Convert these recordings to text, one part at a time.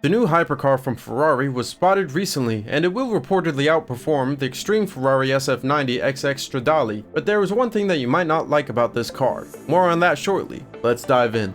The new hypercar from Ferrari was spotted recently, and it will reportedly outperform the extreme Ferrari SF90 XX Stradale, but there is one thing that you might not like about this car. More on that shortly. Let's dive in.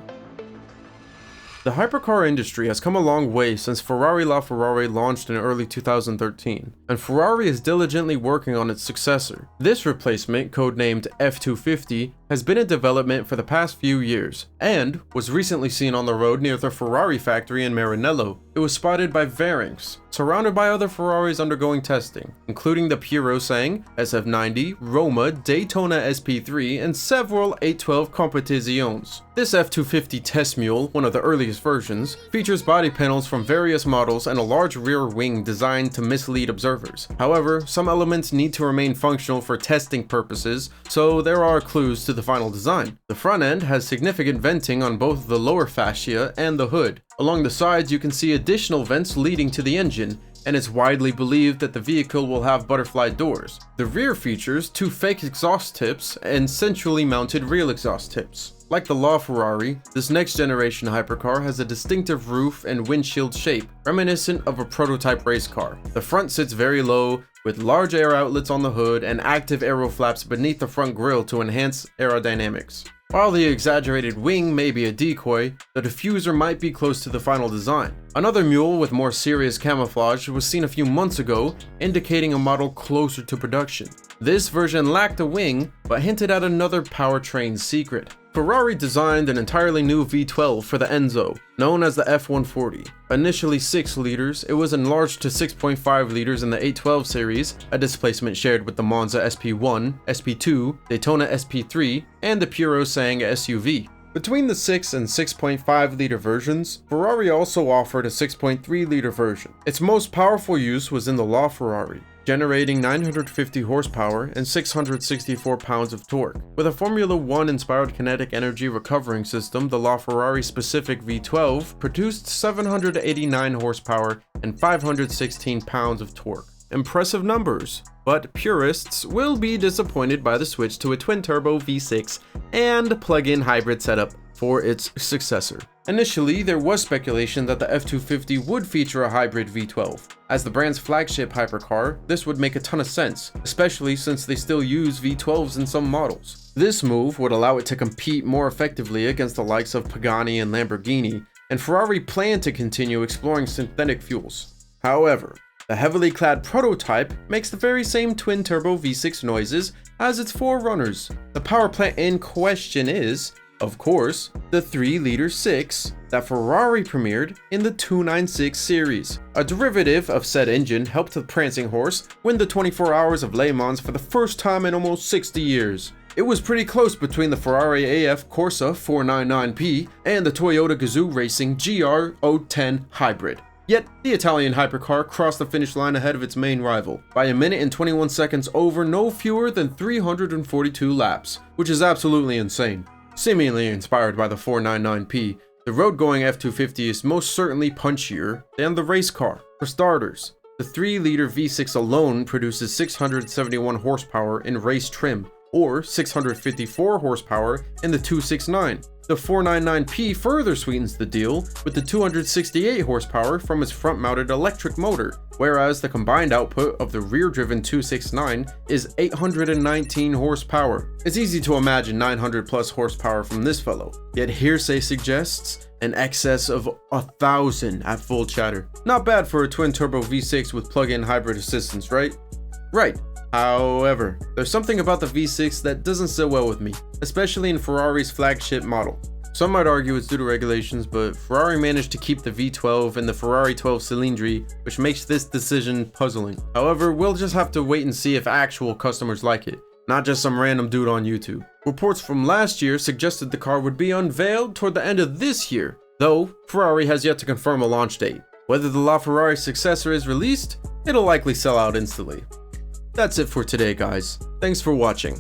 The hypercar industry has come a long way since Ferrari Laferrari launched in early 2013, and Ferrari is diligently working on its successor. This replacement, codenamed F250, has been in development for the past few years, and was recently seen on the road near the Ferrari factory in Maranello. It was spotted by Verinx, surrounded by other Ferraris undergoing testing, including the purists SF90, Roma, Daytona SP3, and several 812 competizions. This F250 test mule, one of the earliest versions, features body panels from various models and a large rear wing designed to mislead observers. However, some elements need to remain functional for testing purposes, so there are clues to the final design. The front end has significant venting on both the lower fascia and the hood. Along the sides you can see additional vents leading to the engine, and it's widely believed that the vehicle will have butterfly doors. The rear features two fake exhaust tips and centrally mounted real exhaust tips. Like the Laferrari, this next generation hypercar has a distinctive roof and windshield shape, reminiscent of a prototype race car. The front sits very low, with large air outlets on the hood and active aero flaps beneath the front grille to enhance aerodynamics. While the exaggerated wing may be a decoy, the diffuser might be close to the final design. Another mule with more serious camouflage was seen a few months ago, indicating a model closer to production. This version lacked a wing, but hinted at another powertrain secret. Ferrari designed an entirely new V12 for the Enzo, known as the F140. Initially 6 liters, it was enlarged to 6.5 liters in the 812 series, a displacement shared with the Monza SP1, SP2, Daytona SP3, and the Puro-Sang SUV. Between the 6 and 6.5 liter versions, Ferrari also offered a 6.3 liter version. Its most powerful use was in the Laferrari, generating 950 horsepower and 664 pounds of torque. With a Formula 1 inspired kinetic energy recovering system, the Laferrari specific V12 produced 789 horsepower and 516 pounds of torque. Impressive numbers, but purists will be disappointed by the switch to a twin-turbo V6 and plug-in hybrid setup for its successor. Initially, there was speculation that the F250 would feature a hybrid V12. As the brand's flagship hypercar, this would make a ton of sense, especially since they still use V12s in some models. This move would allow it to compete more effectively against the likes of Pagani and Lamborghini, and Ferrari planned to continue exploring synthetic fuels. However, the heavily clad prototype makes the very same twin-turbo V6 noises as its forerunners. The power plant in question is, of course, the 3-liter 6 that Ferrari premiered in the 296 series. A derivative of said engine helped the prancing horse win the 24 Hours of Le Mans for the first time in almost 60 years. It was pretty close between the Ferrari AF Corsa 499P and the Toyota Gazoo Racing GR010 Hybrid. Yet, the Italian hypercar crossed the finish line ahead of its main rival, by a minute and 21 seconds over no fewer than 342 laps, which is absolutely insane. Seemingly inspired by the 499P, the road-going F250 is most certainly punchier than the race car. For starters, the 3-liter V6 alone produces 671 horsepower in race trim, or 654 horsepower in the 269. The 499P further sweetens the deal with the 268 horsepower from its front-mounted electric motor, whereas the combined output of the rear-driven 269 is 819 horsepower. It's easy to imagine 900 plus horsepower from this fellow, yet hearsay suggests an excess of 1,000 at full chatter. Not bad for a twin-turbo V6 with plug-in hybrid assistance, right? Right. However, there's something about the V6 that doesn't sit well with me, especially in Ferrari's flagship model. Some might argue it's due to regulations, but Ferrari managed to keep the V12 in the Ferrari 12 Cilindri, which makes this decision puzzling. However, we'll just have to wait and see if actual customers like it, not just some random dude on YouTube. Reports from last year suggested the car would be unveiled toward the end of this year, though Ferrari has yet to confirm a launch date. Whether the Laferrari successor is released, it'll likely sell out instantly. That's it for today, guys. Thanks for watching.